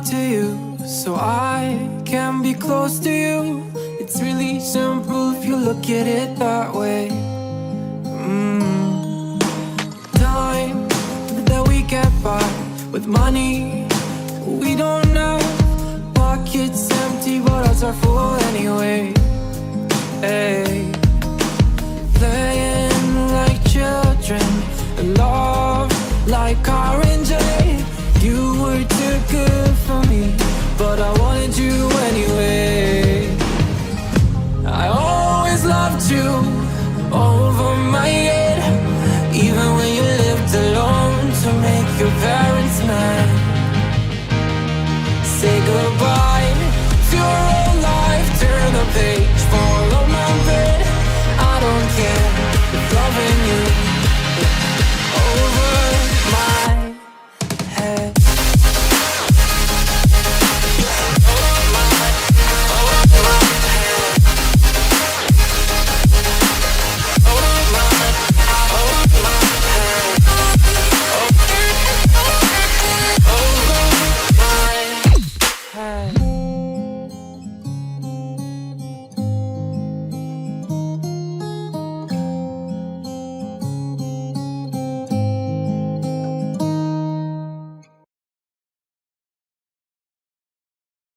talk to you so I can be close to you. It's really simple if you look at it that way. Time that we get by with money we don't have. Pockets empty but ours are full anyway. Hey. Playing like children and love like orange. You were too good for me, but I wanted you anyway. I always loved you over my head, even when you lived alone to make your parents mad. Say goodbye